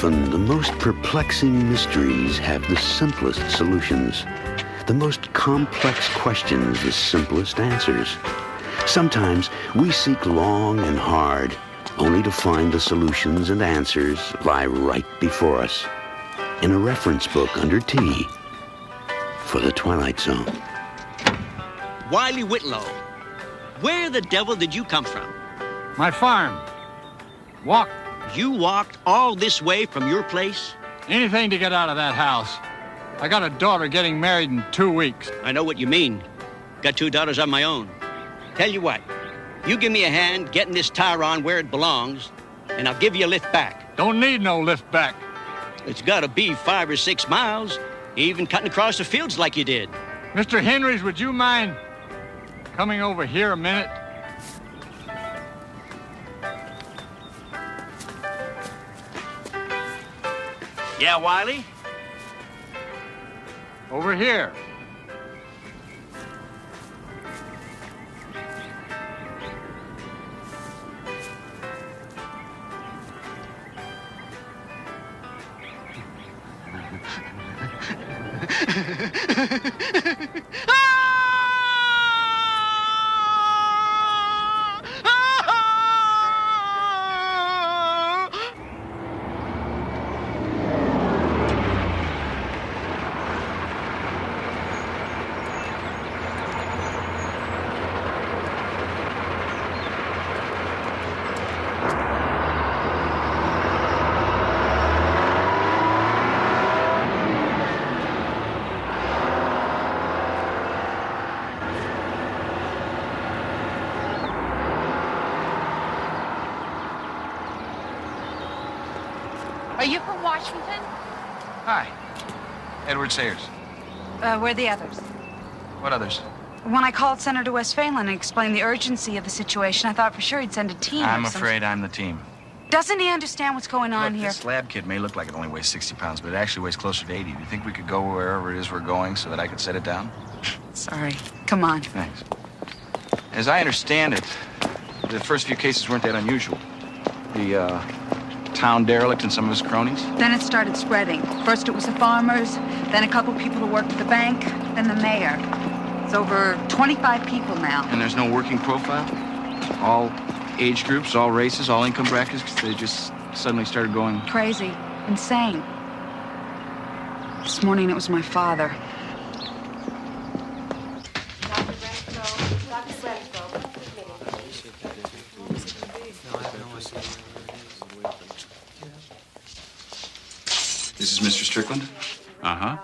Often, the most perplexing mysteries have the simplest solutions. The most complex questions, the simplest answers. Sometimes we seek long and hard, only to find the solutions and answers lie right before us, in a reference book under T for the Twilight Zone. Wiley Whitlow, where the devil did you come from? My farm. Walk. You walked all this way from your place? Anything to get out of that house. I got a daughter getting married in 2 weeks. I know what you mean. Got 2 daughters of my own. Tell you what, you give me a hand getting this tire on where it belongs, and I'll give you a lift back. Don't need no lift back. It's got to be 5 or 6 miles, even cutting across the fields like you did. Mr. Henrys, would you mind coming over here a minute? Yeah, Wiley? Over here. Are you from Washington? Hi. Edward Sayers. Where are the others? What others? When I called Senator West Phelan and explained the urgency of the situation, I thought for sure he'd send a team. I'm afraid I'm the team. Doesn't he understand what's going on Look, here? this lab kit may look like it only weighs 60 pounds, but it actually weighs closer to 80. Do you think we could go wherever it is we're going so that I could set it down? Sorry. Come on. Thanks. As I understand it, the first few cases weren't that unusual. The, town derelict and some of his cronies. Then it started spreading. First it was the farmers, then a couple people who worked at the bank, then the mayor. It's over 25 people now. And there's no working profile? All age groups, all races, all income brackets? They just suddenly started going... Crazy. Insane. This morning it was my father. This is Mr. Strickland? Uh-huh.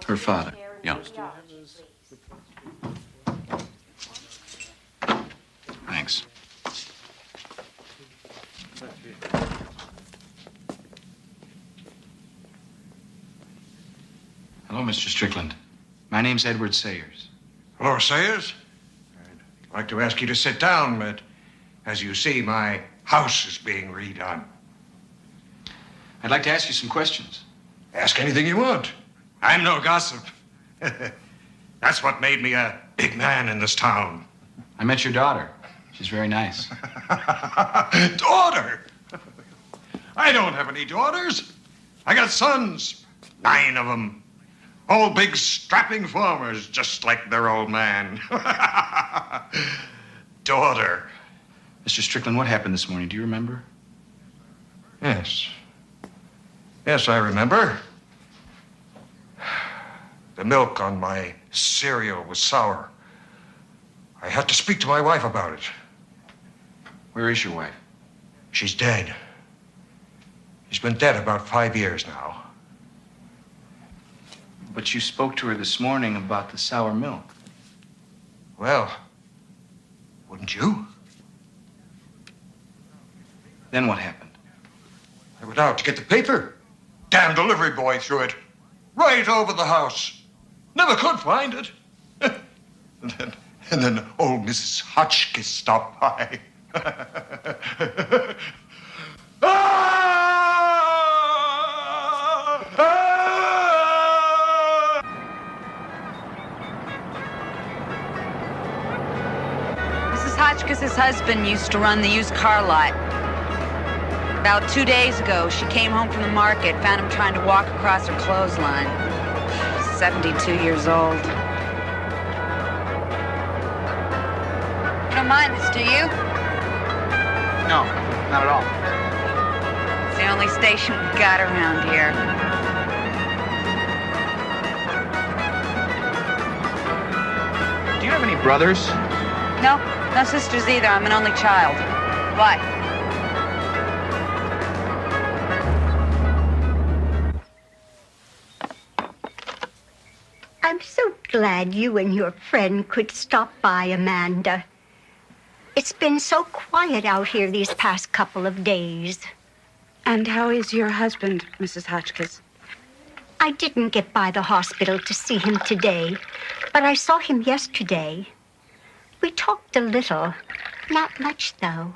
Her father? Yeah. Thanks. Hello, Mr. Strickland. My name's Edward Sayers. Hello, Sayers. I'd like to ask you to sit down, but as you see, my house is being redone. I'd like to ask you some questions. Ask anything you want. I'm no gossip. That's what made me a big man in this town. I met your daughter. She's very nice. Daughter? I don't have any daughters. I got sons, 9 of them. All big, strapping farmers, just like their old man. Daughter. Mr. Strickland, what happened this morning? Do you remember? Yes. Yes, I remember. The milk on my cereal was sour. I had to speak to my wife about it. Where is your wife? She's dead. She's been dead about 5 years now. But you spoke to her this morning about the sour milk. Well, wouldn't you? Then what happened? I went out to get the paper. Damn delivery boy threw it right over the house. Never could find it. and then old Mrs. Hotchkiss stopped by. Mrs. Hotchkiss's husband used to run the used car lot. About 2 days ago, she came home from the market, found him trying to walk across her clothesline. 72 years old. You don't mind this, do you? No, not at all. It's the only station we've got around here. Do you have any brothers? No, no sisters either. I'm an only child. Why? I'm so glad you and your friend could stop by, Amanda. It's been so quiet out here these past couple of days. And how is your husband, Mrs. Hotchkiss? I didn't get by the hospital to see him today, but I saw him yesterday. We talked a little. Not much, though.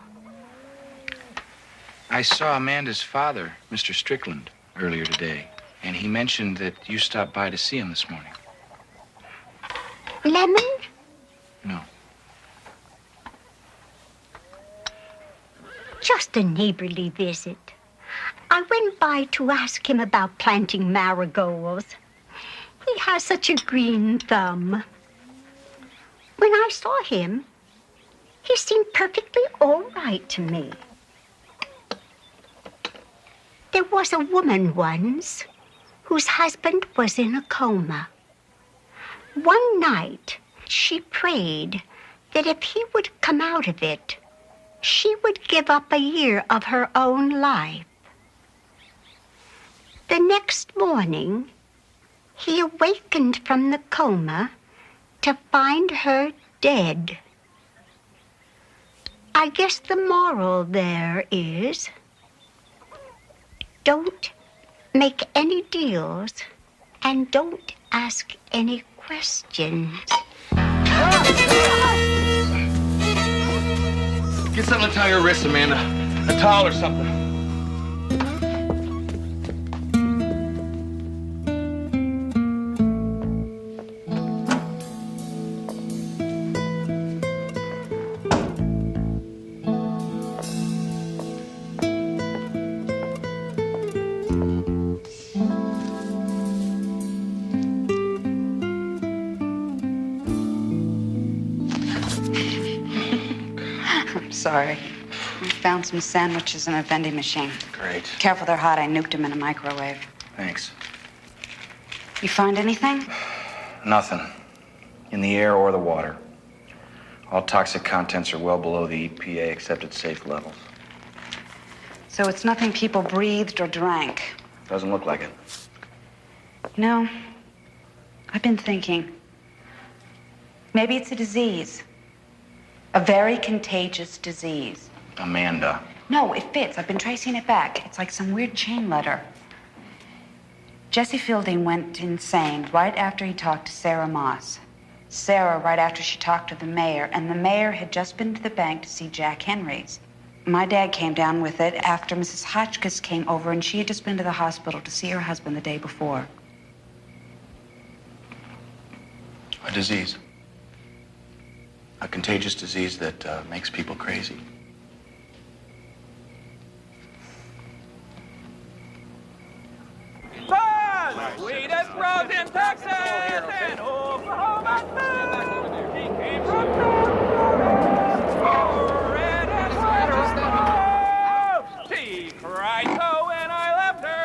I saw Amanda's father, Mr. Strickland, earlier today, and he mentioned that you stopped by to see him this morning. Lemon? No. Just a neighborly visit. I went by to ask him about planting marigolds. He has such a green thumb. When I saw him, he seemed perfectly all right to me. There was a woman once whose husband was in a coma. One night, she prayed that if he would come out of it, she would give up a year of her own life. The next morning, he awakened from the coma to find her dead. I guess the moral there is, don't make any deals and don't ask any questions. Get something to tie your wrists, Amanda. A towel or something. Sorry. We found some sandwiches in a vending machine. Great. Careful, they're hot. I nuked them in a microwave. Thanks. You find anything? Nothing. In the air or the water. All toxic contents are well below the EPA accepted safe levels. So it's nothing people breathed or drank. Doesn't look like it. No. I've been thinking. Maybe it's a disease. A very contagious disease. Amanda. No, it fits. I've been tracing it back. It's like some weird chain letter. Jesse Fielding went insane right after he talked to Sarah Moss. Sarah right after she talked to the mayor, and the mayor had just been to the bank to see Jack Henry's. My dad came down with it after Mrs. Hotchkiss came over, and she had just been to the hospital to see her husband the day before. A disease. A contagious disease that makes people crazy. Sweetest rose in Texas and Oklahoma. She came from red and white. She cried so when I left her.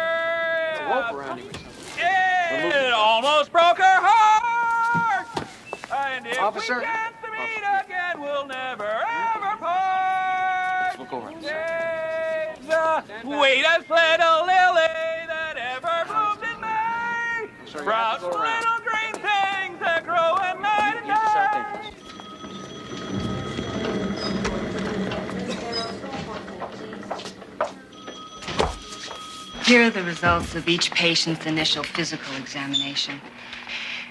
It almost broke her heart. And if Officer. we can't meet again, we'll never ever part. Look over. The sweetest little lily that ever bloomed in May. Brought little green things that grow at night and day. Here are the results of each patient's initial physical examination.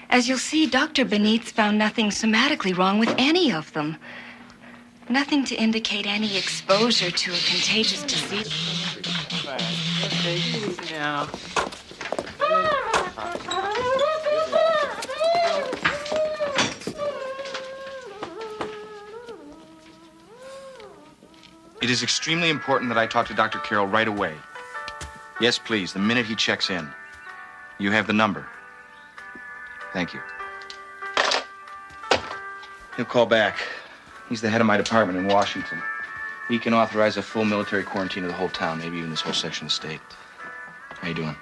As you'll see, Dr. Benitez found nothing somatically wrong with any of them. Nothing to indicate any exposure to a contagious disease. Yeah. It is extremely important that I talk to Dr. Carroll right away. Yes, please, the minute he checks in. You have the number. Thank you. He'll call back. He's the head of my department in Washington. He can authorize a full military quarantine of the whole town, maybe even this whole section of the state. How you doing?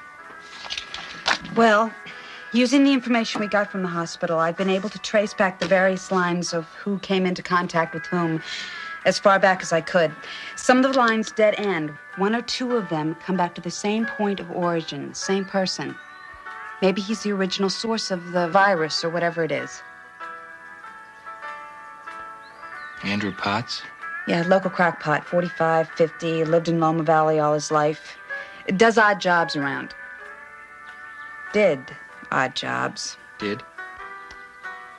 Well, using the information we got from the hospital, I've been able to trace back the various lines of who came into contact with whom as far back as I could. Some of the lines dead end. One or two of them come back to the same point of origin, same person. Maybe he's the original source of the virus or whatever it is. Andrew Potts? Yeah, local crackpot, 45, 50, lived in Loma Valley all his life. Does odd jobs around. Did odd jobs. Did?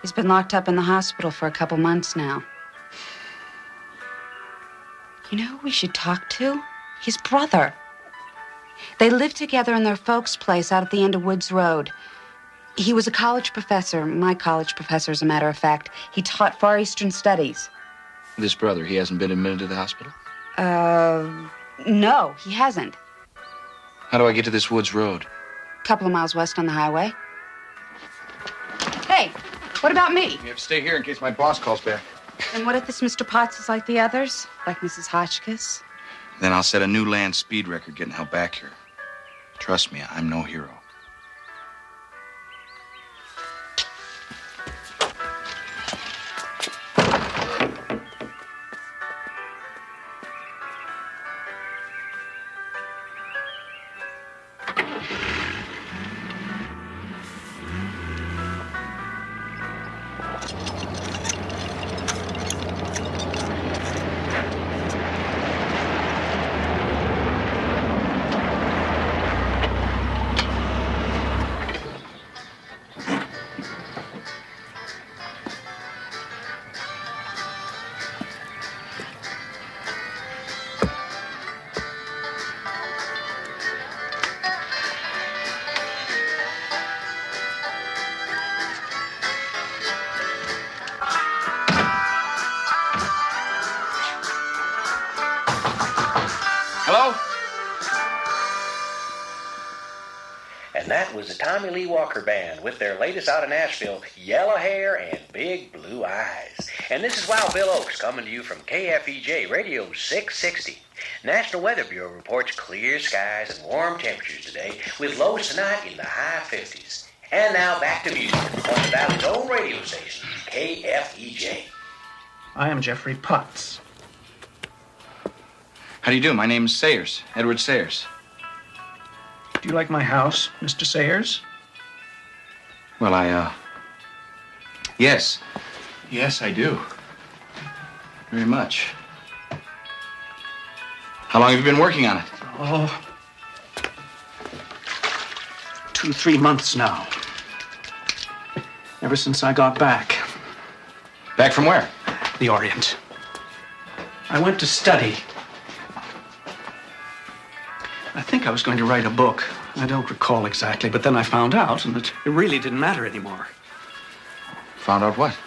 He's been locked up in the hospital for a couple months now. You know who we should talk to? His brother. They lived together in their folks' place out at the end of Woods Road. He was a college professor, my college professor, as a matter of fact. He taught Far Eastern Studies. This brother, he hasn't been admitted to the hospital? No, he hasn't. How do I get to this Woods Road? A couple of miles west on the highway. Hey, what about me? You have to stay here in case my boss calls back. And what if this Mr. Potts is like the others? Like Mrs. Hotchkiss? Then I'll set a new land speed record getting held back here. Trust me, I'm no hero. Hello? And that was the Tommy Lee Walker Band with their latest out of Nashville, Yellow Hair and Big Blue Eyes. And this is Wild Bill Oakes coming to you from KFEJ Radio 660. National Weather Bureau reports clear skies and warm temperatures today with lows tonight in the high 50s. And now back to music on the Valley's own radio station, KFEJ. I am Jeffrey Potts. How do you do? My name is Sayers, Edward Sayers. Do you like my house, Mr. Sayers? Well, yes. Yes, I do. Very much. How long have you been working on it? Oh, 2-3 months now. Ever since I got back. Back from where? The Orient. I went to study. I think I was going to write a book. I don't recall exactly, but then I found out, and it really didn't matter anymore. Found out what?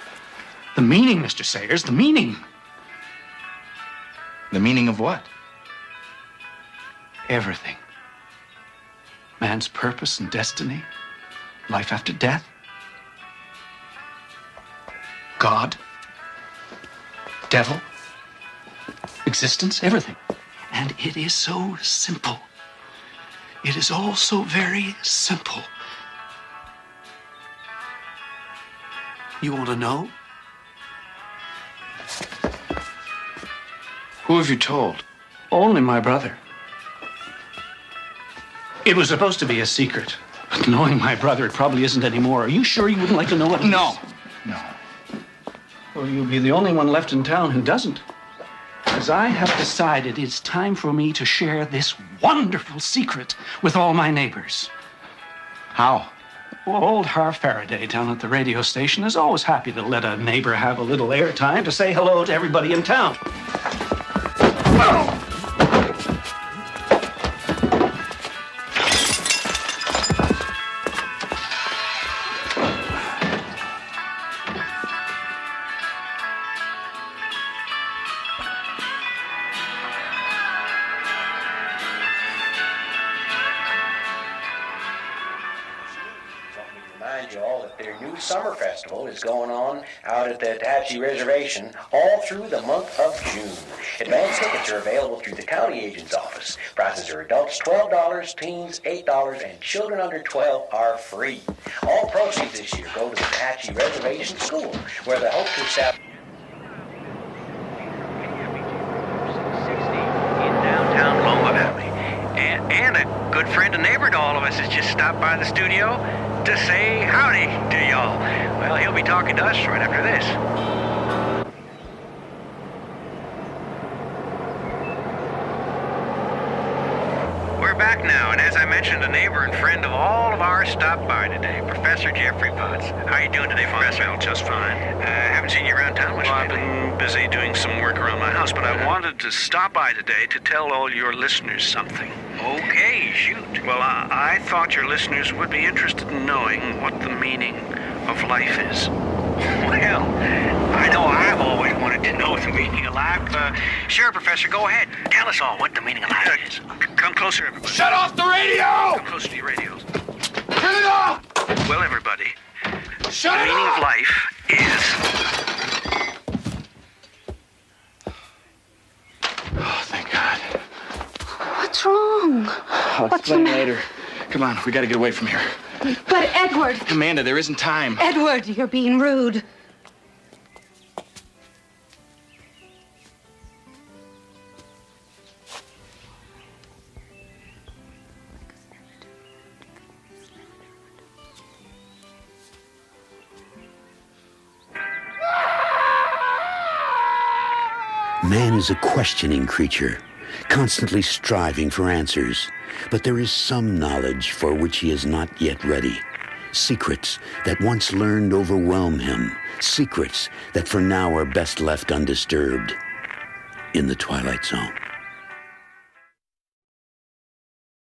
The meaning, Mr. Sayers, the meaning. The meaning of what? Everything. Man's purpose and destiny. Life after death. God. Devil. Existence, everything. And it is so simple. It is all so very simple. You want to know? Who have you told? Only my brother. It was supposed to be a secret. But knowing my brother, it probably isn't anymore. Are you sure you wouldn't like to know it? No. No. Well, you'll be the only one left in town who doesn't. Because I have decided it's time for me to share this wonderful secret with all my neighbors. How? Well, old Har Faraday down at the radio station is always happy to let a neighbor have a little airtime to say hello to everybody in town. Summer Festival is going on out at the Apache Reservation all through the month of June. Advance tickets are available through the county agent's office. Prices are adults $12, teens $8, and children under 12 are free. All proceeds this year go to the Apache Reservation School, where they hope to establish in downtown Loma Valley. And a good friend and neighbor to all of us has just stopped by the studio to say howdy to y'all. Well, he'll be talking to us right after this. We're back now, and as I mentioned, a neighbor and friend of all of ours stopped by today, Professor Jeffrey Potts. How are you doing today, Professor? Well, just fine. Haven't seen you around town much Well, I've lately. been busy doing some work around my house, but I wanted to stop by today to tell all your listeners something. Okay, shoot. Well, I thought your listeners would be interested in knowing what the meaning of life is. Well, I know I've always wanted to know the meaning of life. Sure, Professor, go ahead. Tell us all what the meaning of life is. Come closer, everybody. Shut off the radio! Come closer to your radios. Turn it off! Well, everybody, Shut the it meaning off! of life is... Oh, thank God. What's wrong? I'll explain later. Come on, we gotta get away from here. But Edward, Amanda, there isn't time. Edward, you're being rude. Man is a questioning creature, constantly striving for answers. But there is some knowledge for which he is not yet ready. Secrets that once learned overwhelm him. Secrets that for now are best left undisturbed. In the Twilight Zone.